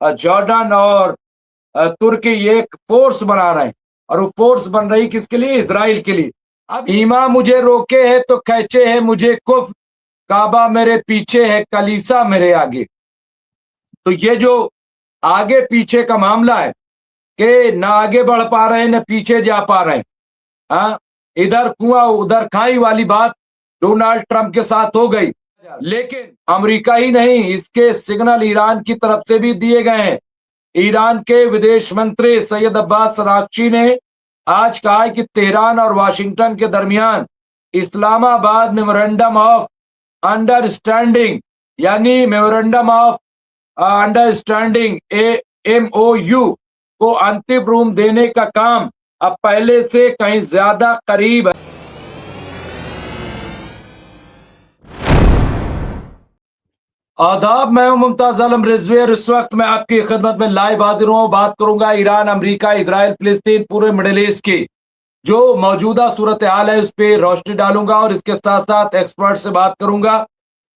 Jordan और तुर्की ये एक फोर्स बना रहे हैं, और वो फोर्स बन रही किसके लिए? इजराइल के लिए। अब ईमा मुझे रोके है तो खैचे है मुझे कुफ, काबा मेरे पीछे है कलीसा मेरे आगे। तो ये जो आगे पीछे का मामला है कि ना आगे बढ़ पा रहे हैं न पीछे जा पा रहे हैं, हाँ, इधर कुआं उधर खाई वाली बात डोनाल्ड ट्रंप के साथ हो गई। लेकिन अमेरिका ही नहीं, इसके सिग्नल ईरान की तरफ से भी दिए गए हैं। ईरान के विदेश मंत्री सैयद अब्बास अरागची ने आज कहा है कि तेहरान और वाशिंगटन के दरमियान इस्लामाबाद मेमोरेंडम ऑफ अंडरस्टैंडिंग यानी मेमोरेंडम ऑफ अंडरस्टैंडिंग MOU को अंतिम रूप देने का काम अब पहले से कहीं ज्यादा करीब है। आदाब, मैं हूं मुमताज आलम रिजवी और इस वक्त मैं आपकी खिदमत में लाइव हाजिर हूं। बात करूंगा ईरान, अमेरिका, इजराइल, फिलिस्तीन, पूरे मिडिल ईस्ट की जो मौजूदा सूरत हाल है उस पर रोशनी डालूंगा और इसके साथ साथ एक्सपर्ट से बात करूंगा।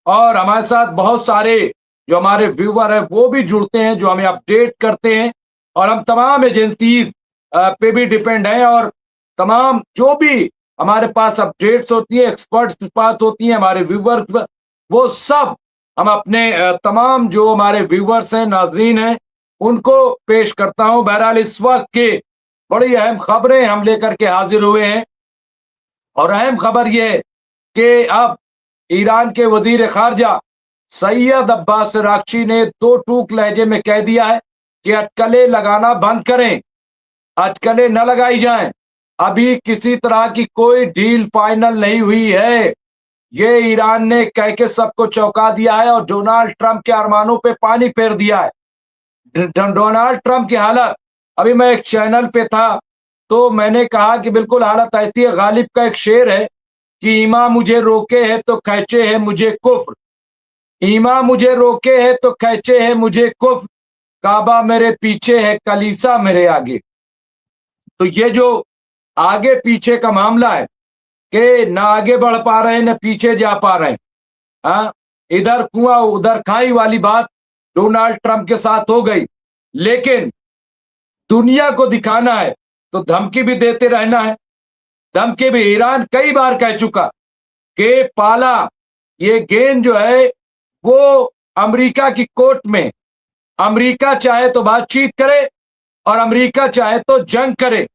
और हमारे साथ बहुत सारे जो हमारे व्यूअर है वो भी जुड़ते हैं, जो हमें अपडेट करते हैं, और हम तमाम एजेंसीज पे भी डिपेंड हैं, और तमाम जो भी हमारे पास अपडेट्स होती है, एक्सपर्ट्स के पास होती हैं, हमारे व्यूअर्स, वो सब हम अपने तमाम जो हमारे व्यूअर्स हैं, नाजरीन हैं, उनको पेश करता हूं। बहरहाल इस वक्त के बड़ी अहम खबरें हम लेकर के हाजिर हुए हैं, और अहम खबर यह है कि अब ईरान के वजीर खारजा सैयद अब्बास अरागची ने दो टूक लहजे में कह दिया है कि अटकलें लगाना बंद करें, अटकलें न लगाई जाएं, अभी किसी तरह की कोई डील फाइनल नहीं हुई है। ये ईरान ने कह के सबको चौंका दिया है और डोनाल्ड ट्रंप के अरमानों पे पानी फेर दिया है। डोनाल्ड ट्रंप की हालत, अभी मैं एक चैनल पे था तो मैंने कहा कि बिल्कुल हालत ऐसी है, गालिब का एक शेर है कि ईमा मुझे रोके है तो खैचे है मुझे कुफ्र, ईमा मुझे रोके है तो खैचे है मुझे कुफ्र, काबा मेरे पीछे है कलीसा मेरे आगे। तो ये जो आगे पीछे का मामला है कि ना आगे बढ़ पा रहे हैं न पीछे जा पा रहे हैं, हाँ, इधर कुआं उधर खाई वाली बात डोनाल्ड ट्रंप के साथ हो गई। लेकिन दुनिया को दिखाना है तो धमकी भी देते रहना है। धमकी भी ईरान कई बार कह चुका कि पाला ये गेंद जो है वो अमेरिका की कोर्ट में, अमेरिका चाहे तो बातचीत करे और अमेरिका चाहे तो जंग करे।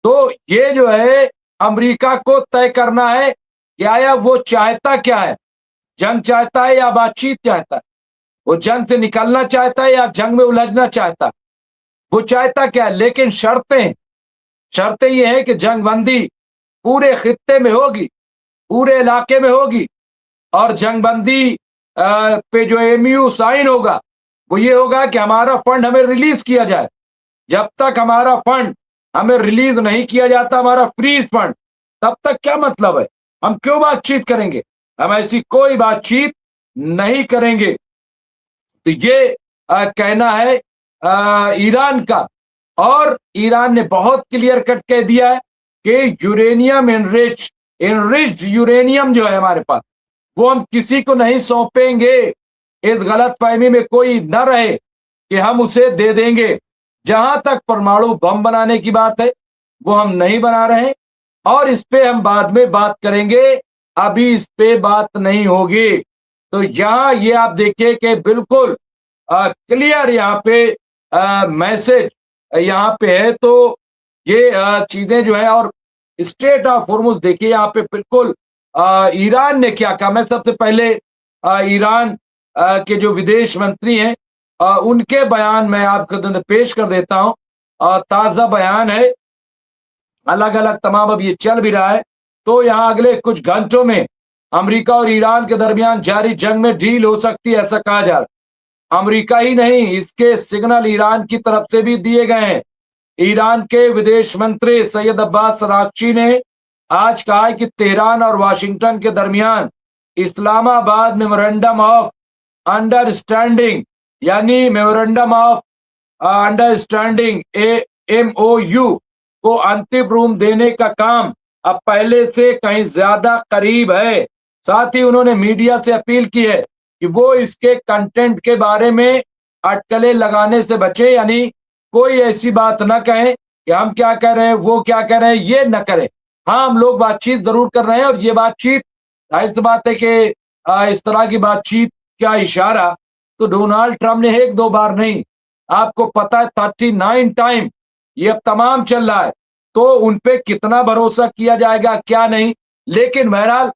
तो ये जो है अमेरिका को तय करना है कि आया वो चाहता क्या है, जंग चाहता है या बातचीत चाहता है, वो जंग से निकलना चाहता है या जंग में उलझना चाहता है, वो चाहता क्या है। लेकिन शर्तें ये है कि जंगबंदी पूरे खित्ते में होगी, पूरे इलाके में होगी, और जंगबंदी पे जो MOU साइन होगा वो ये होगा कि हमारा फंड हमें रिलीज किया जाए। जब तक हमारा फंड हमें रिलीज नहीं किया जाता, हमारा फ्रीज फंड, तब तक क्या मतलब है, हम क्यों बातचीत करेंगे, हम ऐसी कोई बातचीत नहीं करेंगे। तो ये कहना है ईरान का, और ईरान ने बहुत क्लियर कट कह दिया है कि यूरेनियम इनरिच्ड यूरेनियम जो है हमारे पास, वो हम किसी को नहीं सौंपेंगे। इस गलत फहमी में कोई न रहे कि हम उसे दे देंगे। जहां तक परमाणु बम बनाने की बात है वो हम नहीं बना रहे, और इस पे हम बाद में बात करेंगे, अभी इस पे बात नहीं होगी। तो यहां ये आप देखिए कि बिल्कुल क्लियर यहाँ पे मैसेज यहाँ पे है। तो ये चीजें जो है, और स्टेट ऑफ होर्मुज देखिए यहाँ पे बिल्कुल ईरान ने क्या कहा। मैं सबसे पहले ईरान के जो विदेश मंत्री हैं उनके बयान मैं आपको पेश कर देता हूं। ताजा बयान है, अलग अलग तमाम, अब ये चल भी रहा है। तो यहाँ अगले कुछ घंटों में अमेरिका और ईरान के दरमियान जारी जंग में ढील हो सकती है, ऐसा कहा जा रहा। अमेरिका ही नहीं, इसके सिग्नल ईरान की तरफ से भी दिए गए हैं। ईरान के विदेश मंत्री सैयद अब्बास अरागची ने आज कहा है कि तेहरान और वाशिंगटन के दरमियान इस्लामाबाद मेमोरेंडम ऑफ अंडरस्टैंडिंग यानी मेमोरेंडम ऑफ अंडरस्टैंडिंग MOU को अंतिम रूप देने का काम अब पहले से कहीं ज्यादा करीब है। साथ ही उन्होंने मीडिया से अपील की है कि वो इसके कंटेंट के बारे में अटकलें लगाने से बचे, यानी कोई ऐसी बात ना कहें कि हम क्या कह रहे हैं, वो क्या कह रहे हैं, ये न करें। हाँ, हम लोग बातचीत जरूर कर रहे हैं, और ये बातचीत जाहिर सी बात है कि इस तरह की बातचीत का इशारा तो डोनाल्ड ट्रंप ने एक दो बार नहीं, आपको पता है 39 टाइम ये अब तमाम चल रहा है। तो उन पे कितना भरोसा किया जाएगा क्या नहीं, लेकिन बहरहाल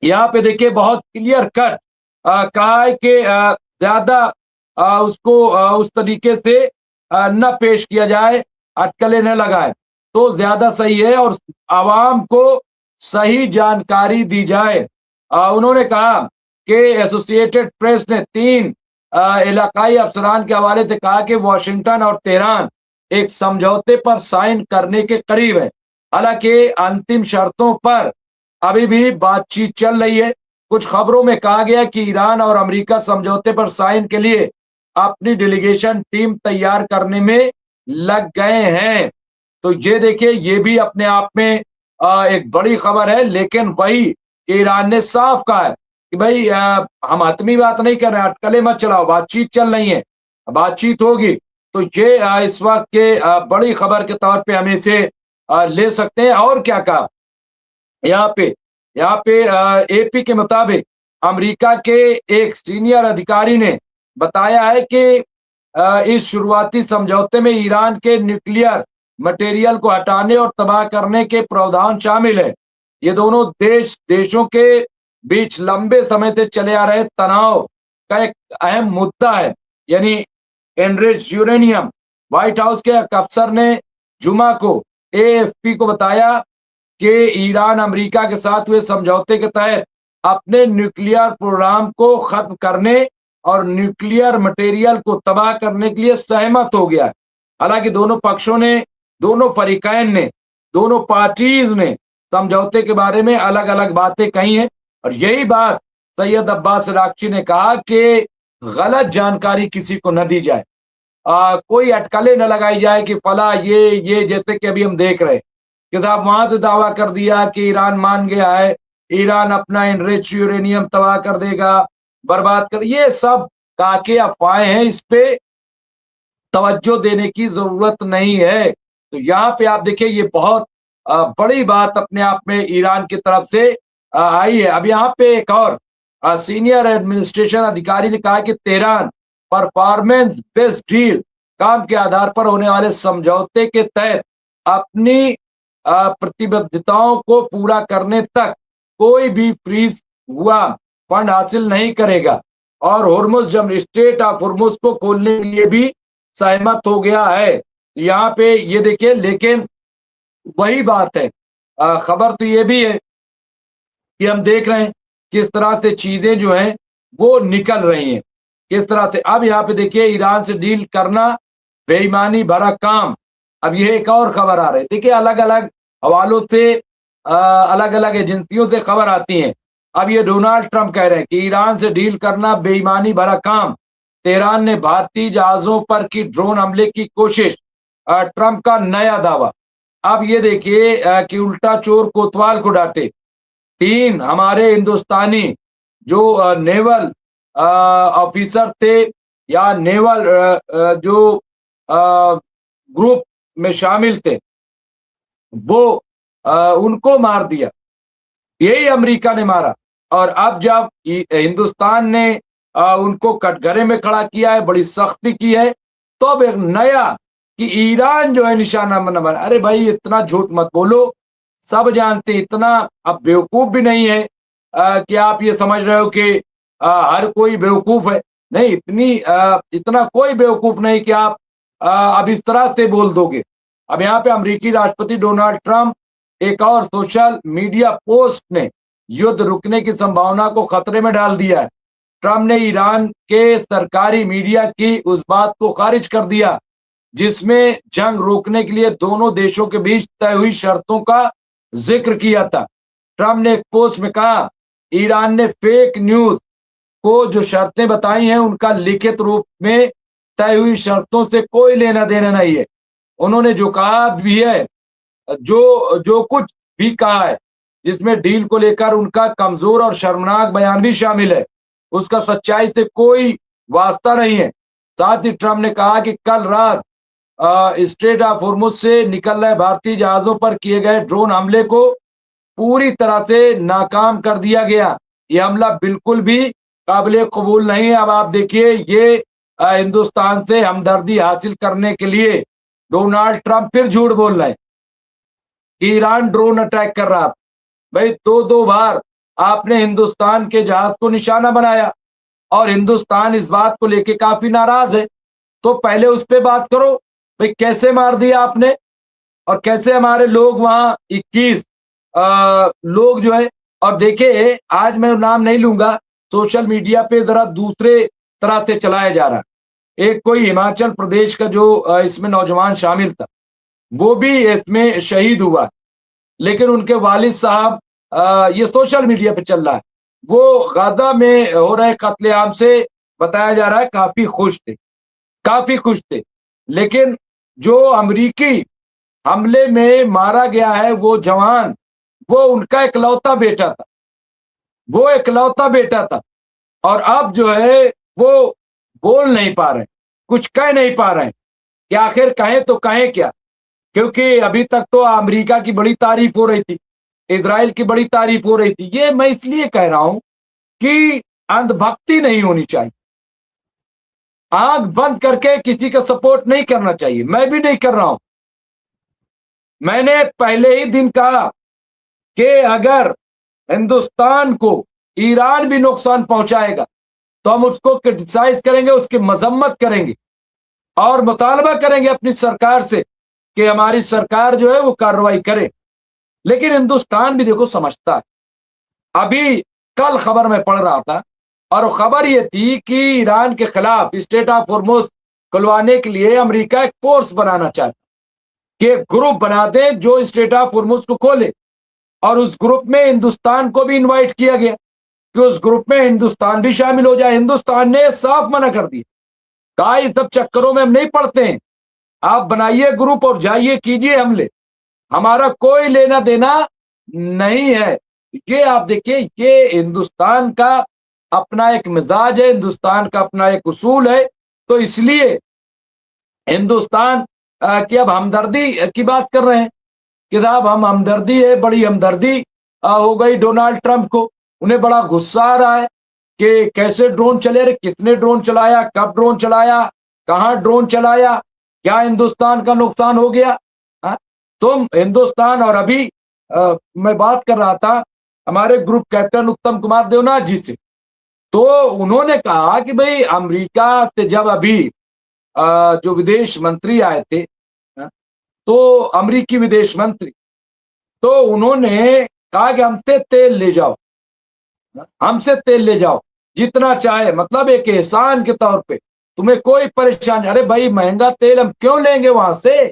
यहाँ पे देखिए बहुत क्लियर कट कहा है कि ज्यादा उसको उस तरीके से न पेश किया जाए, अटकलें न लगाए तो ज्यादा सही है, और आवाम को सही जानकारी दी जाए। उन्होंने कहा कि एसोसिएटेड प्रेस ने 3 इलाकाई अफसरान के हवाले से कहा कि वॉशिंगटन और तेहरान एक समझौते पर साइन करने के करीब है। हालांकि अंतिम शर्तों पर अभी भी बातचीत चल रही है। कुछ खबरों में कहा गया कि ईरान और अमेरिका समझौते पर साइन के लिए अपनी डेलीगेशन टीम तैयार करने में लग गए हैं। तो ये देखिए, ये भी अपने आप में एक बड़ी खबर है, लेकिन वही ईरान ने साफ कहा है कि भाई हम हतमी बात नहीं कर रहे हैं, अटकलें मत चलाओ, बातचीत चल रही है, बातचीत होगी। तो ये इस वक्त के बड़ी खबर के तौर पे हम इसे ले सकते हैं। और क्या कहा यहाँ पे एपी के मुताबिक अमेरिका के एक सीनियर अधिकारी ने बताया है कि इस शुरुआती समझौते में ईरान के न्यूक्लियर मटेरियल को हटाने और तबाह करने के प्रावधान शामिल है। ये दोनों देशों के बीच लंबे समय से चले आ रहे तनाव का एक अहम मुद्दा है, यानी एनरिच यूरेनियम। व्हाइट हाउस के एक अफसर ने जुमा को एएफपी को बताया कि ईरान अमेरिका के साथ हुए समझौते के तहत अपने न्यूक्लियर प्रोग्राम को खत्म करने और न्यूक्लियर मटेरियल को तबाह करने के लिए सहमत हो गया। हालांकि दोनों पक्षों ने, दोनों फरीकैन ने, दोनों पार्टीज ने समझौते के बारे में अलग अलग बातें कही हैं, और यही बात सैयद अब्बास अरागची ने कहा कि गलत जानकारी किसी को न दी जाए, कोई अटकलें न लगाई जाए कि फला ये जैसे कि अभी हम देख रहे हैं कि साहब वहां से दावा कर दिया कि ईरान मान गया है, ईरान अपना एनरिच यूरेनियम तबाह कर देगा, बर्बाद कर, ये सब काके अफवाहें हैं, इस पे तवज्जो देने की जरूरत नहीं है। तो यहाँ पे आप देखिए, ये बहुत बड़ी बात अपने आप में ईरान की तरफ से आई है। अब यहाँ पे एक और सीनियर एडमिनिस्ट्रेशन अधिकारी ने कहा कि तेहरान परफॉर्मेंस बेस्ड डील, काम के आधार पर होने वाले समझौते के तहत अपनी प्रतिबद्धताओं को पूरा करने तक कोई भी फ्रीज हुआ फंड हासिल नहीं करेगा, और होर्मुज जब स्टेट ऑफ होर्मुज को खोलने के लिए भी सहमत हो गया है। यहाँ पे ये देखिए, लेकिन वही बात है, खबर तो ये भी है कि हम देख रहे हैं किस तरह से चीजें जो हैं वो निकल रही हैं, किस तरह से। अब यहाँ पे देखिए, ईरान से डील करना बेईमानी भरा काम। अब ये एक और खबर आ रही है, देखिए अलग अलग हवालों से, अलग अलग एजेंसियों से खबर आती है। अब ये डोनाल्ड ट्रंप कह रहे हैं कि ईरान से डील करना बेईमानी भरा काम, तेहरान ने भारतीय जहाजों पर की ड्रोन हमले की कोशिश, ट्रंप का नया दावा। अब ये देखिए कि उल्टा चोर कोतवाल को डांटे, 3 हमारे हिंदुस्तानी जो नेवल ऑफिसर थे या नेवल जो ग्रुप में शामिल थे, वो उनको मार दिया, यही अमेरिका ने मारा। और अब जब हिंदुस्तान ने उनको कटघरे में खड़ा किया है, बड़ी सख्ती की है, तो अब एक नया कि ईरान जो है निशाना न बना। अरे भाई, इतना झूठ मत बोलो, सब जानते, इतना अब बेवकूफ भी नहीं है कि आप ये समझ रहे हो कि हर कोई बेवकूफ है। नहीं, इतना कोई बेवकूफ नहीं कि आप अब इस तरह से बोल दोगे। अब यहाँ पे अमेरिकी राष्ट्रपति डोनाल्ड ट्रंप एक और सोशल मीडिया पोस्ट ने युद्ध रुकने की संभावना को खतरे में डाल दिया है। ट्रंप ने ईरान के सरकारी मीडिया की उस बात को खारिज कर दिया जिसमें जंग रोकने के लिए दोनों देशों के बीच तय हुई शर्तों का जिक्र किया था। ट्रंप ने एक पोस्ट में कहा, ईरान ने फेक न्यूज को जो शर्तें बताई हैं उनका लिखित रूप में तय हुई शर्तों से कोई लेना देना नहीं है। उन्होंने जो कहा भी है, जो कुछ भी कहा है, जिसमें डील को लेकर उनका कमजोर और शर्मनाक बयान भी शामिल है, उसका सच्चाई से कोई वास्ता नहीं है। साथ ही ट्रंप ने कहा कि कल रात स्ट्रेट ऑफ होर्मुज से निकल रहे भारतीय जहाजों पर किए गए ड्रोन हमले को पूरी तरह से नाकाम कर दिया गया। ये हमला बिल्कुल भी काबिल कबूल नहीं है। अब आप देखिए, ये हिंदुस्तान से हमदर्दी हासिल करने के लिए डोनाल्ड ट्रंप फिर झूठ बोल रहे हैं कि ईरान ड्रोन अटैक कर रहा। भाई दो बार आपने हिंदुस्तान के जहाज को निशाना बनाया और हिंदुस्तान इस बात को लेके काफी नाराज है। तो पहले उस पर बात करो, भाई कैसे मार दिया आपने और कैसे हमारे लोग वहां 21 लोग जो है। और देखिए, आज मैं नाम नहीं लूंगा, सोशल मीडिया पे जरा दूसरे तरह से चलाया जा रहा है। एक कोई हिमाचल प्रदेश का जो इसमें नौजवान शामिल था, वो भी इसमें शहीद हुआ, लेकिन उनके वालिद साहब, ये सोशल मीडिया पे चल रहा है, वो गाजा में हो रहे कत्लेआम से बताया जा रहा है काफी खुश थे, काफी खुश थे। लेकिन जो अमेरिकी हमले में मारा गया है वो जवान, वो उनका इकलौता बेटा था, वो इकलौता बेटा था। और अब जो है वो बोल नहीं पा रहे, कुछ कह नहीं पा रहे कि आखिर कहें तो कहें क्या। क्योंकि अभी तक तो अमेरिका की बड़ी तारीफ हो रही थी, इजराइल की बड़ी तारीफ हो रही थी। ये मैं इसलिए कह रहा हूं कि अंधभक्ति नहीं होनी चाहिए, आंख बंद करके किसी का सपोर्ट नहीं करना चाहिए। मैं भी नहीं कर रहा हूं। मैंने पहले ही दिन कहा कि अगर हिंदुस्तान को ईरान भी नुकसान पहुंचाएगा तो हम उसको क्रिटिसाइज करेंगे, उसकी मजम्मत करेंगे और मुतालबा करेंगे अपनी सरकार से कि हमारी सरकार जो है वो कार्रवाई करे। लेकिन हिंदुस्तान भी देखो समझता है। अभी कल खबर में पढ़ रहा था और खबर ये थी कि ईरान के खिलाफ स्टेट ऑफ होर्मुज खुलवाने के लिए अमेरिका एक फोर्स बनाना चाहता, कि ग्रुप बना दे जो स्टेट ऑफ होर्मुज को खोले। और उस ग्रुप में हिंदुस्तान को भी इनवाइट किया गया कि उस ग्रुप में हिंदुस्तान भी शामिल हो जाए। हिंदुस्तान ने साफ मना कर दिया, कहा इस सब चक्करों में हम नहीं पड़ते हैं, आप बनाइए ग्रुप और जाइए कीजिए हमले, हमारा कोई लेना देना नहीं है। ये आप देखिए, ये हिंदुस्तान का अपना एक मिजाज है, हिंदुस्तान का अपना एक उसूल है। तो इसलिए हिंदुस्तान की अब हमदर्दी की बात कर रहे हैं कि साहब हम हमदर्दी है, बड़ी हमदर्दी हो गई डोनाल्ड ट्रंप को। उन्हें बड़ा गुस्सा आ रहा है कि कैसे ड्रोन चले, अरे किसने ड्रोन चलाया, कब ड्रोन चलाया, कहां ड्रोन चलाया, क्या हिंदुस्तान का नुकसान हो गया। तुम हिंदुस्तान और अभी मैं बात कर रहा था हमारे ग्रुप कैप्टन उत्तम कुमार देवनाथ जी से, तो उन्होंने कहा कि भाई अमेरिका से जब अभी जो विदेश मंत्री आए थे, तो अमेरिकी विदेश मंत्री, तो उन्होंने कहा कि हमसे तेल ले जाओ, हमसे तेल ले जाओ जितना चाहे, मतलब एक एहसान के तौर पे, तुम्हें कोई परेशानी। अरे भाई महंगा तेल हम क्यों लेंगे वहां से,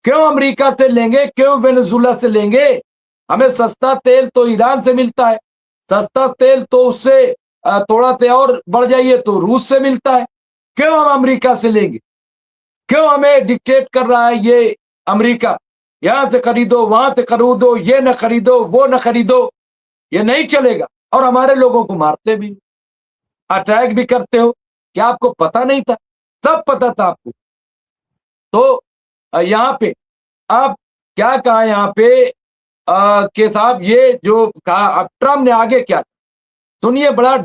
क्यों अमेरिका से लेंगे, क्यों वेनेजुला से लेंगे। हमें सस्ता तेल तो ईरान से मिलता है, सस्ता तेल तो उससे थोड़ा से और बढ़ जाइए तो रूस से मिलता है। क्यों हम अमेरिका से लेंगे, क्यों हमें डिक्टेट कर रहा है ये अमेरिका, यहां से खरीदो वहां से खरीदो, ये न खरीदो वो न खरीदो, ये नहीं चलेगा। और हमारे लोगों को मारते भी, अटैक भी करते हो। क्या आपको पता नहीं था? सब पता था आपको। तो यहाँ पे अब क्या कहा, यहाँ पे के साहब ये जो कहा, अब ट्रम्प ने आगे क्या, सुनिए, बड़ा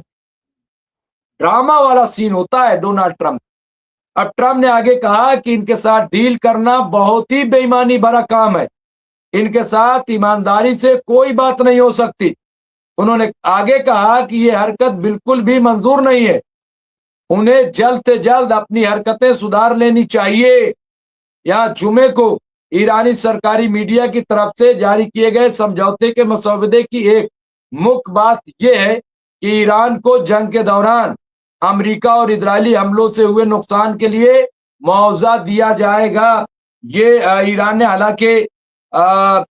ड्रामा वाला सीन होता है डोनाल्ड ट्रम्प। अब ट्रम्प ने आगे कहा कि इनके साथ डील करना बहुत ही बेईमानी भरा काम है, इनके साथ ईमानदारी से कोई बात नहीं हो सकती। उन्होंने आगे कहा कि ये हरकत बिल्कुल भी मंजूर नहीं है, उन्हें जल्द से जल्द अपनी हरकतें सुधार लेनी चाहिए। यहाँ जुमे को ईरानी सरकारी मीडिया की तरफ से जारी किए गए समझौते के मसौदे की एक मुख्य बात यह है कि ईरान को जंग के दौरान अमेरिका और इजरायली हमलों से हुए नुकसान के लिए मुआवजा दिया जाएगा। ये ईरान ने, हालांकि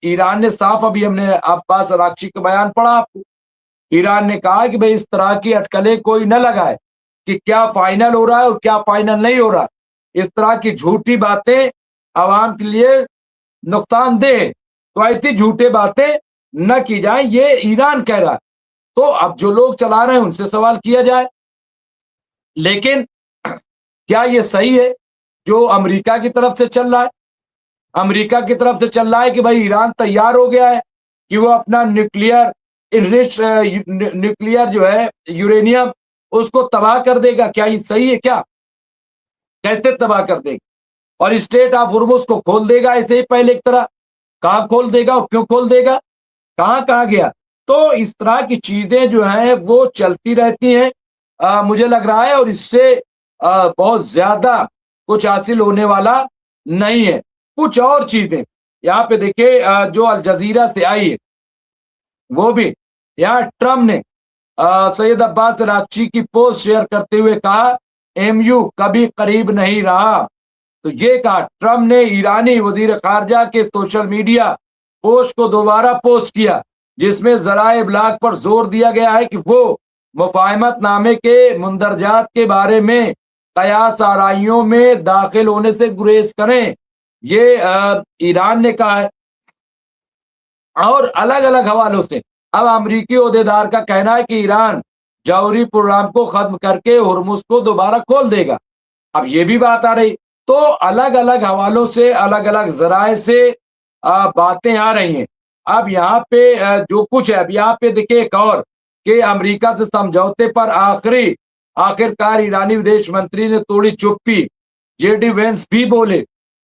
ईरान ने साफ, अभी हमने अब्बास अराक्ची का बयान पढ़ा आपको, ईरान ने कहा कि भाई इस तरह की अटकलें कोई न लगाए कि क्या फाइनल हो रहा है और क्या फाइनल नहीं हो रहा। इस तरह की झूठी बातें आवाम के लिए नुकसानदेह, तो ऐसी झूठी बातें न की जाए, ये ईरान कह रहा है। तो अब जो लोग चला रहे हैं उनसे सवाल किया जाए। लेकिन क्या ये सही है जो अमेरिका की तरफ से चल रहा है? अमेरिका की तरफ से चल रहा है कि भाई ईरान तैयार हो गया है कि वो अपना न्यूक्लियर इनरिच न्यूक्लियर जो है यूरेनियम उसको तबाह कर देगा। क्या ये सही है? क्या कैसे तबाह कर देगा? और स्टेट ऑफ हुर्मुज को खोल देगा ऐसे ही पहले की तरह? कहाँ खोल देगा और क्यों खोल देगा? कहाँ कहाँ गया? तो इस तरह की चीजें जो हैं वो चलती रहती हैं। मुझे लग रहा है और इससे बहुत ज्यादा कुछ हासिल होने वाला नहीं है। कुछ और चीजें यहाँ पे देखिए, जो अल जजीरा से आई है वो भी, यहाँ ट्रम्प ने सैयद अब्बास रागची की पोस्ट शेयर करते हुए कहा एमयू कभी करीब नहीं रहा। तो ये कहा ट्रम्प ने ईरानी वजीर खारजा के सोशल मीडिया पोस्ट को दोबारा पोस्ट किया जिसमें जराए इब्लाग पर जोर दिया गया है कि वो मुफाहमत नामे के मुंदरजात के बारे में कयास आराइयों में दाखिल होने से गुरेज करें। ये ईरान ने कहा है और अलग अलग हवालों से। अब अमरीकी ओहदेदार का कहना है कि ईरान जौहरी प्रोग्राम को खत्म करके हुर्मुज को दोबारा खोल देगा। अब ये भी बात आ रही, तो अलग अलग हवालों से अलग अलग जराए से बातें आ रही हैं। अब यहाँ पे जो कुछ है, अब यहाँ पे देखिए एक और कि अमेरिका से समझौते पर आखिरकार ईरानी विदेश मंत्री ने तोड़ी चुप्पी। जेडी वेंस भी बोले,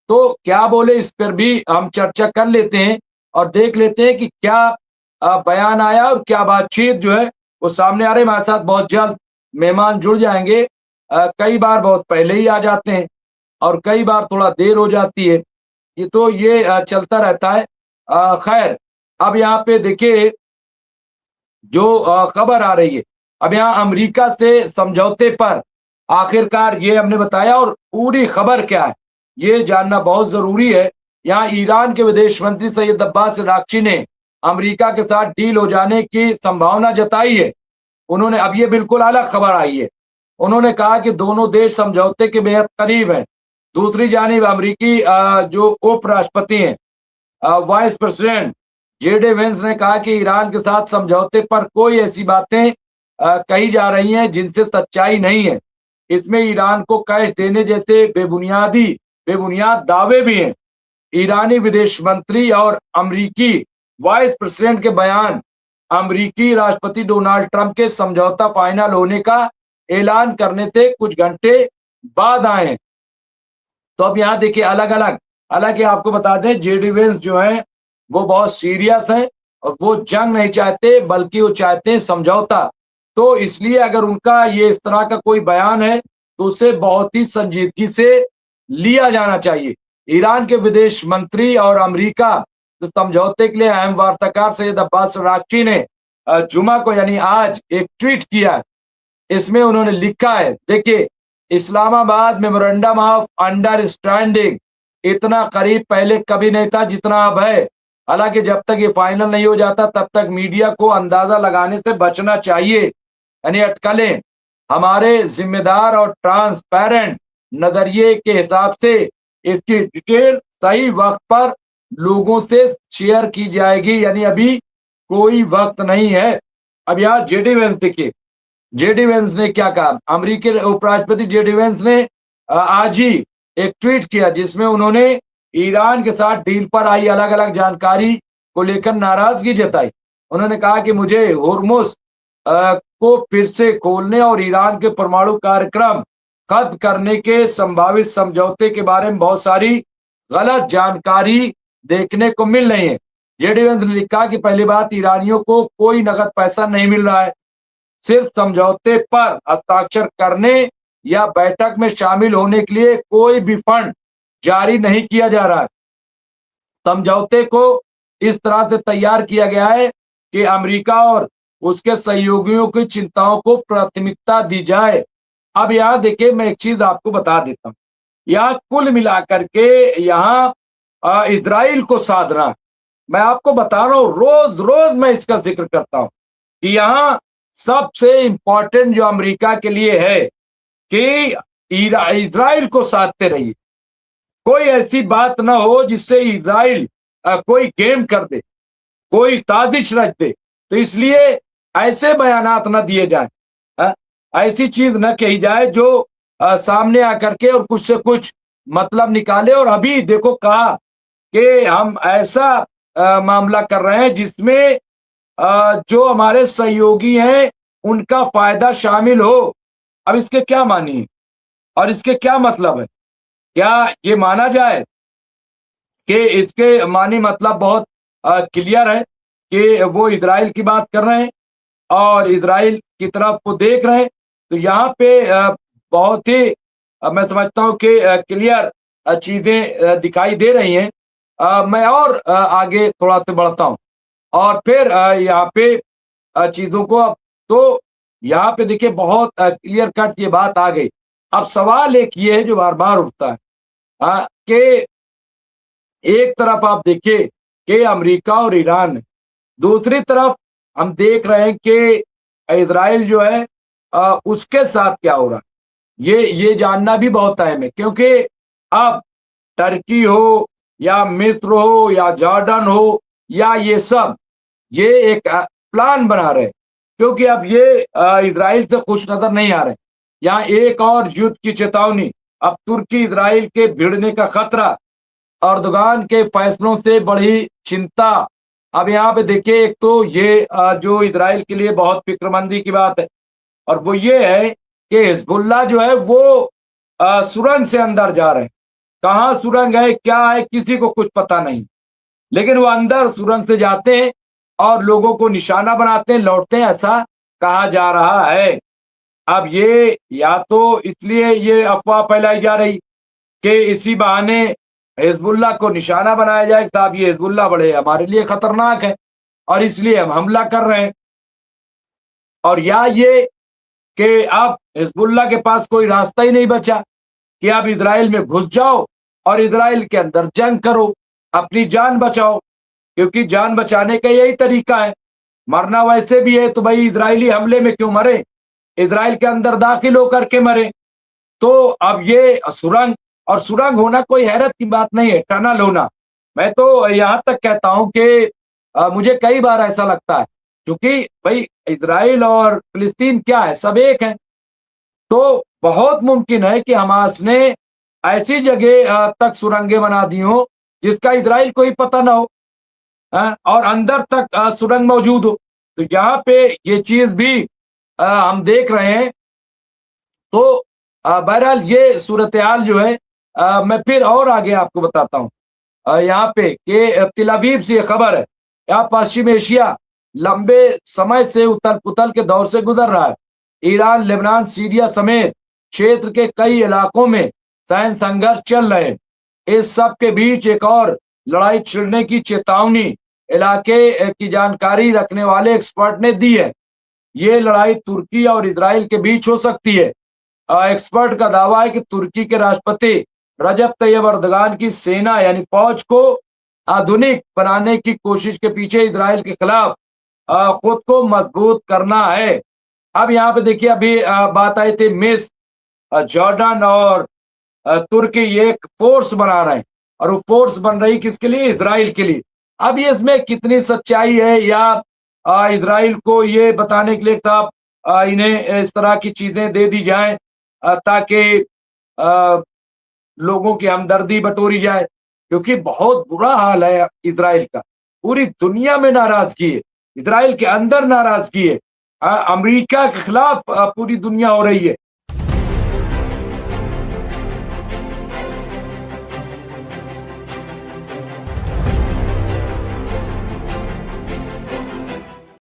तो क्या बोले इस पर भी हम चर्चा कर लेते हैं और देख लेते हैं कि क्या बयान आया और क्या बातचीत जो है वो सामने आ रही। हमारे साथ बहुत जल्द मेहमान जुड़ जाएंगे। कई बार बहुत पहले ही आ जाते हैं और कई बार थोड़ा देर हो जाती है, ये तो ये चलता रहता है। खैर, अब यहाँ पे देखिए जो खबर आ रही है, अब यहाँ अमेरिका से समझौते पर आखिरकार ये हमने बताया और पूरी खबर क्या है ये जानना बहुत जरूरी है। यहाँ ईरान के विदेश मंत्री सैयद अब्बास रागची ने अमेरिका के साथ डील हो जाने की संभावना जताई है। उन्होंने, अब ये बिल्कुल अलग खबर आई है, उन्होंने कहा कि दोनों देश समझौते के बेहद करीब हैं। दूसरी जानिब अमेरिकी जो उपराष्ट्रपति हैं वाइस प्रेसिडेंट जेडी वेंस ने कहा कि ईरान के साथ समझौते पर कोई ऐसी बातें कही जा रही हैं जिनसे सच्चाई नहीं है। इसमें ईरान को कैश देने जैसे बेबुनियाद दावे भी हैं। ईरानी विदेश मंत्री और अमेरिकी वाइस प्रेसिडेंट के बयान अमेरिकी राष्ट्रपति डोनाल्ड ट्रंप के समझौता फाइनल होने का ऐलान करने से कुछ घंटे बाद आए हैं। तो अब यहाँ देखिए अलग अलग, हालांकि आपको बता दें जेडी वेंस जो है वो बहुत सीरियस हैं और वो जंग नहीं चाहते बल्कि वो चाहते हैं समझौता। तो इसलिए अगर उनका ये इस तरह का कोई बयान है तो उसे बहुत ही संजीदगी से लिया जाना चाहिए। ईरान के विदेश मंत्री और अमेरिका तो समझौते के लिए अहम वार्ताकार सैयद अब्बास रागची ने जुमा को यानी आज एक ट्वीट किया। इसमें उन्होंने लिखा है, देखिए, इस्लामाबाद मेमोरेंडम ऑफ अंडरस्टैंडिंग इतना करीब पहले कभी नहीं था जितना अब है। हालांकि जब तक ये फाइनल नहीं हो जाता तब तक मीडिया को अंदाजा लगाने से बचना चाहिए, यानी अटकलें। हमारे जिम्मेदार और ट्रांसपेरेंट नजरिए के हिसाब से इसकी डिटेल सही वक्त पर लोगों से शेयर की जाएगी, यानी अभी कोई वक्त नहीं है। अब यहाँ जेडी वेंस देखिए, जेडी वेंस ने क्या कहा। अमेरिकी उपराष्ट्रपति जेडी वेंस ने आज ही एक ट्वीट किया जिसमें उन्होंने ईरान के साथ डील पर आई अलग अलग जानकारी को लेकर नाराजगी जताई। उन्होंने कहा कि मुझे हुर्मुज को फिर से खोलने और ईरान के परमाणु कार्यक्रम खत्म करने के संभावित समझौते के बारे में बहुत सारी गलत जानकारी देखने को मिल रही है। जेडी वेंस ने लिखा कि पहली बात, ईरानियों को कोई नकद पैसा नहीं मिल रहा है। सिर्फ समझौते पर हस्ताक्षर करने या बैठक में शामिल होने के लिए कोई भी फंड जारी नहीं किया जा रहा है। समझौते को इस तरह से तैयार किया गया है कि अमेरिका और उसके सहयोगियों की चिंताओं को प्राथमिकता दी जाए। अब यहाँ देखिए, मैं एक चीज आपको बता देता हूँ, यहाँ कुल मिलाकर के यहाँ इजराइल को साधना, मैं आपको बता रहा हूँ, रोज रोज मैं इसका जिक्र करता हूँ कि यहाँ सबसे इंपॉर्टेंट जो अमेरिका के लिए है कि इजराइल को साधते रहिए। कोई ऐसी बात ना हो जिससे इजराइल कोई गेम कर दे, कोई साजिश रच दे। तो इसलिए ऐसे बयानात ना दिए जाएं, ऐसी चीज न कही जाए जो सामने आकर के और कुछ से कुछ मतलब निकाले। और अभी देखो कहा कि हम ऐसा मामला कर रहे हैं जिसमें जो हमारे सहयोगी हैं उनका फायदा शामिल हो। अब इसके क्या मानिए और इसके क्या मतलब है? क्या ये माना जाए कि इसके मानी मतलब बहुत क्लियर है कि वो इजराइल की बात कर रहे हैं और इजराइल की तरफ वो देख रहे हैं। तो यहाँ पे बहुत ही मैं समझता हूँ कि क्लियर चीजें दिखाई दे रही हैं। मैं और आगे थोड़ा सा बढ़ता हूँ और फिर यहाँ पे चीजों को अब तो यहाँ पे देखिए बहुत क्लियर कट ये बात आ गई। अब सवाल एक ये है जो बार बार उठता है कि एक तरफ आप देखिए कि अमेरिका और ईरान, दूसरी तरफ हम देख रहे हैं कि इजराइल जो है उसके साथ क्या हो रहा है। ये जानना भी बहुत अहम है क्योंकि अब टर्की हो या मिस्र हो या जॉर्डन हो या ये सब ये एक प्लान बना रहे हैं क्योंकि अब ये इजराइल से खुश नजर नहीं आ रहे। यहाँ एक और युद्ध की चेतावनी, अब तुर्की इजराइल के भिड़ने का खतरा, अर्दोगान के फैसलों से बढ़ी चिंता। अब यहाँ पे देखिए एक तो ये जो इजराइल के लिए बहुत फिक्रमंदी की बात है और वो ये है कि हिजबुल्ला जो है वो सुरंग से अंदर जा रहे हैं। कहाँ सुरंग है क्या है किसी को कुछ पता नहीं, लेकिन वो अंदर सुरंग से जाते हैं और लोगों को निशाना बनाते हैं, लौटते हैं, ऐसा कहा जा रहा है। अब ये या तो इसलिए ये अफवाह फैलाई जा रही कि इसी बहाने हिजबुल्ला को निशाना बनाया जाए, साहब ये हिजबुल्ला बड़े हमारे लिए खतरनाक है और इसलिए हम हमला कर रहे हैं। और या ये कि अब हिजबुल्ला के पास कोई रास्ता ही नहीं बचा कि आप इजराइल में घुस जाओ और इजराइल के अंदर जंग करो, अपनी जान बचाओ, क्योंकि जान बचाने का यही तरीका है। मरना वैसे भी है तो भाई इजरायली हमले में क्यों मरे, इजराइल के अंदर दाखिल होकर के मरे। तो अब ये सुरंग, और सुरंग होना कोई हैरत की बात नहीं है, टनल होना। मैं तो यहां तक कहता हूं कि मुझे कई बार ऐसा लगता है क्योंकि भाई इजराइल और फिलिस्तीन क्या है, सब एक है। तो बहुत मुमकिन है कि हमास ने ऐसी जगह तक सुरंगें बना दी हो जिसका इजराइल को ही पता ना हो, और अंदर तक सुरंग मौजूद हो। तो यहाँ पे ये चीज भी हम देख रहे हैं। तो बहरहाल ये सूरत हाल जो है मैं फिर और आगे आपको बताता हूँ। यहाँ पे कि तिल अवीव से ये खबर है, यहाँ पश्चिम एशिया लंबे समय से उथल पुथल के दौर से गुजर रहा है। ईरान, लेबनान, सीरिया समेत क्षेत्र के कई इलाकों में सैन्य संघर्ष चल रहे हैं। इस सब के बीच एक और लड़ाई छिड़ने की चेतावनी इलाके की जानकारी रखने वाले एक्सपर्ट ने दी है। ये लड़ाई तुर्की और इजराइल के बीच हो सकती है। एक्सपर्ट का दावा है कि तुर्की के राष्ट्रपति रजब तैयब अर्दगान की सेना यानी फौज को आधुनिक बनाने की कोशिश के पीछे इजराइल के खिलाफ खुद को मजबूत करना है। अब यहाँ पे देखिए अभी बात आई थी मिस्र, जॉर्डन और तुर्की ये एक फोर्स बना रहे हैं और वो फोर्स बन रही किसके लिए, इजराइल के लिए। अब ये इसमें कितनी सच्चाई है या इजराइल को ये बताने के लिए साहब इन्हें इस तरह की चीजें दे दी जाए ताकि लोगों की हमदर्दी बटोरी जाए, क्योंकि बहुत बुरा हाल है इजराइल का। पूरी दुनिया में नाराजगी है, इजराइल के अंदर नाराजगी है, अमेरिका के खिलाफ पूरी दुनिया हो रही है